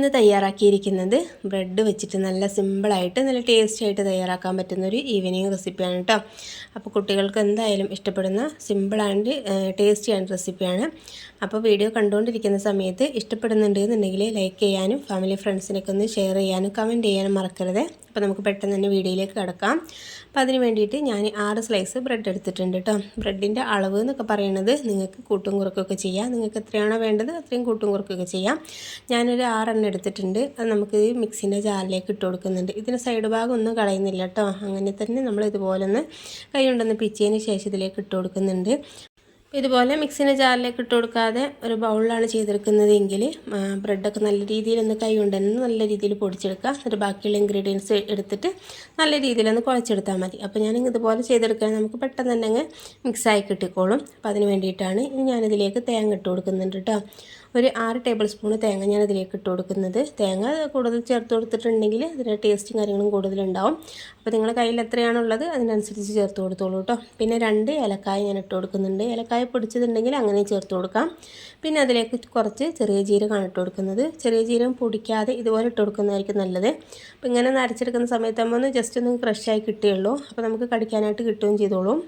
ഇന്ന് തയ്യാറാക്കിയിരിക്കുന്നത് ബ്രെഡ് വെച്ചിട്ട് നല്ല സിമ്പിളായിട്ട് നല്ല ടേസ്റ്റി ആയിട്ട് തയ്യാറാക്കാൻ പറ്റുന്നൊരു ഈവനിങ് റെസിപ്പിയാണ് കേട്ടോ. അപ്പോൾ കുട്ടികൾക്ക് എന്തായാലും ഇഷ്ടപ്പെടുന്ന സിമ്പിളാൻഡ് ടേസ്റ്റി ആൻഡ് റെസിപ്പിയാണ്. അപ്പോൾ വീഡിയോ കണ്ടുകൊണ്ടിരിക്കുന്ന സമയത്ത് ഇഷ്ടപ്പെടുന്നുണ്ടെന്നുണ്ടെങ്കിൽ ലൈക്ക് ചെയ്യാനും ഫാമിലി ഫ്രണ്ട്സിനൊക്കെ ഒന്ന് ഷെയർ ചെയ്യാനും കമൻറ്റ് ചെയ്യാനും മറക്കരുത്. അപ്പോൾ നമുക്ക് പെട്ടെന്ന് തന്നെ വീഡിയോയിലേക്ക് കിടക്കാം. അപ്പോൾ അതിന് വേണ്ടിയിട്ട് ഞാൻ 6 സ്ലൈസ് ബ്രെഡ് എടുത്തിട്ടുണ്ട് കേട്ടോ. ബ്രെഡിൻ്റെ അളവ് എന്നൊക്കെ പറയുന്നത് നിങ്ങൾക്ക് കൂട്ടും കുറക്കൊക്കെ ചെയ്യാം. നിങ്ങൾക്ക് എത്രയാണോ വേണ്ടത് അത്രയും കൂട്ടും കുറക്കൊക്കെ ചെയ്യാം. ഞാനൊരു 6 എടുത്തിട്ടുണ്ട്. അത് നമുക്ക് മിക്സിൻ്റെ ജാറിലേക്ക് ഇട്ട് കൊടുക്കുന്നുണ്ട്. ഇതിന് സൈഡ് ഭാഗം ഒന്നും കളയുന്നില്ല കേട്ടോ. അങ്ങനെ തന്നെ നമ്മൾ ഇതുപോലെ ഒന്ന് കൈ കൊണ്ടൊന്ന് പിച്ചതിന് ശേഷം ഇതിലേക്ക് ഇട്ട് കൊടുക്കുന്നുണ്ട്. ഇതുപോലെ മിക്സിൻ്റെ ജാറിലേക്ക് ഇട്ട് കൊടുക്കാതെ ഒരു ബൗളിലാണ് ചെയ്തെടുക്കുന്നതെങ്കിൽ ബ്രെഡൊക്കെ നല്ല രീതിയിലൊന്ന് കൈ കൊണ്ട് തന്നെ നല്ല രീതിയിൽ പൊടിച്ചെടുക്കുക. എന്നിട്ട് ബാക്കിയുള്ള ഇൻഗ്രീഡിയൻസ് എടുത്തിട്ട് നല്ല രീതിയിലൊന്ന് കുഴച്ചെടുത്താൽ മതി. അപ്പോൾ ഞാൻ ഇതുപോലെ ചെയ്തെടുക്കാൻ നമുക്ക് പെട്ടെന്ന് തന്നെ അങ്ങ് മിക്സായി കിട്ടിക്കോളും. അപ്പോൾ അതിന് വേണ്ടിയിട്ടാണ് ഇനി ഞാനിതിലേക്ക് തേങ്ങ ഇട്ട് കൊടുക്കുന്നുണ്ട് കേട്ടോ. ഒരു 6 ടേബിൾ സ്പൂൺ തേങ്ങ ഞാൻ ഇതിലേക്ക് ഇട്ട് കൊടുക്കുന്നത്. തേങ്ങ കൂടുതൽ ചേർത്ത് കൊടുത്തിട്ടുണ്ടെങ്കിൽ ഇതിൻ്റെ ടേസ്റ്റും കാര്യങ്ങളും കൂടുതലുണ്ടാവും. അപ്പോൾ നിങ്ങളുടെ കയ്യിൽ എത്രയാണുള്ളത് അതിനനുസരിച്ച് ചേർത്ത് കൊടുത്തോളൂ കേട്ടോ. പിന്നെ 2 ഏലക്കായ ഞാൻ ഇട്ട് കൊടുക്കുന്നുണ്ട്. ഏലക്കായ പൊടിച്ചതുണ്ടെങ്കിൽ അങ്ങനെ ചേർത്ത് കൊടുക്കാം. പിന്നെ അതിലേക്ക് കുറച്ച് ചെറിയ ജീരകമാണ് ഇട്ട് കൊടുക്കുന്നത്. ചെറിയ ജീരകം പൊടിക്കാതെ ഇതുപോലെ ഇട്ട് കൊടുക്കുന്നതായിരിക്കും നല്ലത്. അപ്പോൾ ഇങ്ങനെ അരച്ചെടുക്കുന്ന സമയത്താകുമ്പോൾ ഒന്ന് ജസ്റ്റ് ഒന്ന് ക്രഷായി കിട്ടുകയുള്ളൂ. അപ്പോൾ നമുക്ക് കടിക്കാനായിട്ട് കിട്ടുകയും ചെയ്തോളും.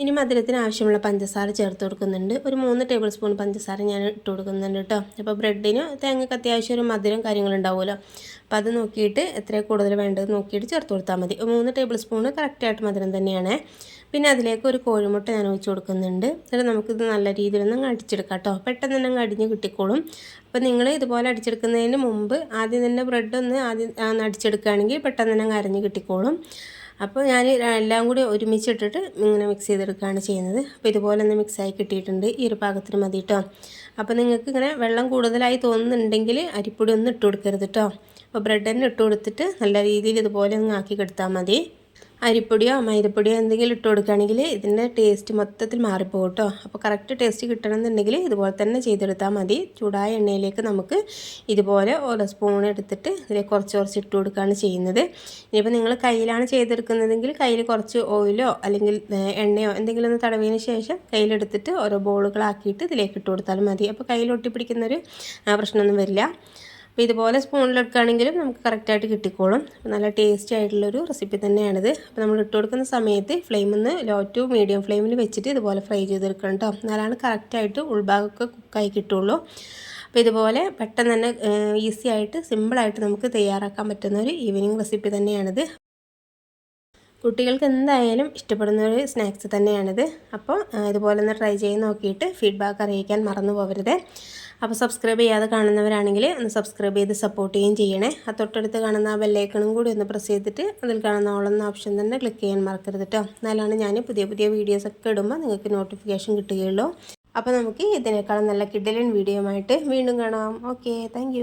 ഇനി മധുരത്തിന് ആവശ്യമുള്ള പഞ്ചസാര ചേർത്ത് കൊടുക്കുന്നുണ്ട്. ഒരു 3 ടേബിൾ സ്പൂൺ പഞ്ചസാര ഞാൻ ഇട്ട് കൊടുക്കുന്നുണ്ട് കേട്ടോ. അപ്പോൾ ബ്രെഡിന് തേങ്ങയ്ക്ക് അത്യാവശ്യം ഒരു മധുരം കാര്യങ്ങളുണ്ടാവുമല്ലോ. അപ്പോൾ അത് നോക്കിയിട്ട് എത്ര കൂടുതൽ വേണ്ടത് നോക്കിയിട്ട് ചേർത്ത് കൊടുത്താൽ മതി. 3 ടേബിൾ സ്പൂൺ കറക്റ്റായിട്ട് മധുരം തന്നെയാണ്. പിന്നെ അതിലേക്ക് ഒരു കോഴിമുട്ട ഞാൻ ഒഴിച്ച് കൊടുക്കുന്നുണ്ട്. എന്നിട്ട് നമുക്കിത് നല്ല രീതിയിലൊന്ന് അടിച്ചെടുക്കാം കേട്ടോ. പെട്ടെന്ന് തന്നെ അടിഞ്ഞ് കിട്ടിക്കോളും. അപ്പോൾ നിങ്ങൾ ഇതുപോലെ അടിച്ചെടുക്കുന്നതിന് മുമ്പ് ആദ്യം തന്നെ ബ്രെഡൊന്ന് അടിച്ചെടുക്കുകയാണെങ്കിൽ പെട്ടെന്ന് തന്നെ അരഞ്ഞ് കിട്ടിക്കോളും. അപ്പോൾ ഞാൻ എല്ലാം കൂടി ഒരുമിച്ചിട്ടിട്ട് ഇങ്ങനെ മിക്സ് ചെയ്തെടുക്കുകയാണ് ചെയ്യുന്നത്. അപ്പോൾ ഇതുപോലെ ഒന്ന് മിക്സായി കിട്ടിയിട്ടുണ്ട്. ഈ ഒരു പാകത്തിന് മതി കേട്ടോ. അപ്പോൾ നിങ്ങൾക്ക് ഇങ്ങനെ വെള്ളം കൂടുതലായി തോന്നുന്നുണ്ടെങ്കിൽ അരിപ്പൊടി ഒന്നും ഇട്ട് കൊടുക്കരുത് കേട്ടോ. അപ്പോൾ ബ്രെഡ് തന്നെ ഇട്ട് കൊടുത്തിട്ട് നല്ല രീതിയിൽ ഇതുപോലെ ഒന്ന് ആക്കി കൊടുത്താൽ മതി. അരിപ്പൊടിയോ മൈദപ്പൊടിയോ എന്തെങ്കിലും ഇട്ട് കൊടുക്കുകയാണെങ്കിൽ ഇതിൻ്റെ ടേസ്റ്റ് മൊത്തത്തിൽ മാറിപ്പോകും കേട്ടോ. അപ്പോൾ കറക്റ്റ് ടേസ്റ്റ് കിട്ടണമെന്നുണ്ടെങ്കിൽ ഇതുപോലെ തന്നെ ചെയ്തെടുത്താൽ മതി. ചൂടായ എണ്ണയിലേക്ക് നമുക്ക് ഇതുപോലെ ഓരോ സ്പൂൺ എടുത്തിട്ട് ഇതിലേക്ക് കുറച്ച് ഇട്ട് കൊടുക്കുകയാണ് ചെയ്യുന്നത്. ഇനിയിപ്പോൾ നിങ്ങൾ കയ്യിലാണ് ചെയ്തെടുക്കുന്നതെങ്കിൽ കയ്യിൽ കുറച്ച് ഓയിലോ അല്ലെങ്കിൽ എണ്ണയോ എന്തെങ്കിലും ഒന്ന് തടവിയതിന് ശേഷം കയ്യിലെടുത്തിട്ട് ഓരോ ബോളുകളാക്കിയിട്ട് ഇതിലേക്ക് ഇട്ട് കൊടുത്താലും മതി. അപ്പോൾ കയ്യിൽ ഒട്ടിപ്പിടിക്കുന്നൊരു പ്രശ്നമൊന്നും വരില്ല. അപ്പോൾ ഇതുപോലെ സ്പൂണിലെടുക്കുകയാണെങ്കിലും നമുക്ക് കറക്റ്റായിട്ട് കിട്ടിക്കോളും. നല്ല ടേസ്റ്റി ആയിട്ടുള്ളൊരു റെസിപ്പി തന്നെയാണിത്. അപ്പോൾ നമ്മൾ ഇട്ട് കൊടുക്കുന്ന സമയത്ത് ഫ്ലെയിമിൽ നിന്ന് ലോ ടു മീഡിയം ഫ്ലെയിമിൽ വെച്ചിട്ട് ഇതുപോലെ ഫ്രൈ ചെയ്തെടുക്കണം കേട്ടോ. എന്നാലാണ് കറക്റ്റായിട്ട് ഉൾഭാഗമൊക്കെ കുക്കായി കിട്ടുള്ളൂ. അപ്പോൾ ഇതുപോലെ പെട്ടെന്ന് തന്നെ ഈസി ആയിട്ട് സിമ്പിളായിട്ട് നമുക്ക് തയ്യാറാക്കാൻ പറ്റുന്ന ഒരു ഈവനിങ് റെസിപ്പി തന്നെയാണിത്. കുട്ടികൾക്ക് എന്തായാലും ഇഷ്ടപ്പെടുന്ന ഒരു സ്നാക്സ് തന്നെയാണിത്. അപ്പോൾ ഇതുപോലെ ഒന്ന് ട്രൈ ചെയ്ത് നോക്കിയിട്ട് ഫീഡ്ബാക്ക് അറിയിക്കാൻ മറന്നു പോകരുത്. അപ്പോൾ സബ്സ്ക്രൈബ് ചെയ്യാതെ കാണുന്നവരാണെങ്കിൽ ഒന്ന് സബ്സ്ക്രൈബ് ചെയ്ത് സപ്പോർട്ട് ചെയ്യുകയും ചെയ്യണേ. ആ തൊട്ടടുത്ത് കാണുന്ന ആ ബെല്ലൈക്കണും കൂടി ഒന്ന് പ്രസ് ചെയ്തിട്ട് അതിൽ കാണുന്ന ഓളെന്ന ഓപ്ഷൻ തന്നെ ക്ലിക്ക് ചെയ്യാൻ മറക്കരുത് കേട്ടോ. എന്നാലാണ് ഞാൻ പുതിയ വീഡിയോസൊക്കെ ഇടുമ്പോൾ നിങ്ങൾക്ക് നോട്ടിഫിക്കേഷൻ കിട്ടുകയുള്ളൂ. അപ്പോൾ നമുക്ക് ഇതിനേക്കാളും നല്ല കിഡിലൻ വീഡിയോ ആയിട്ട് വീണ്ടും കാണാം. Okay, thank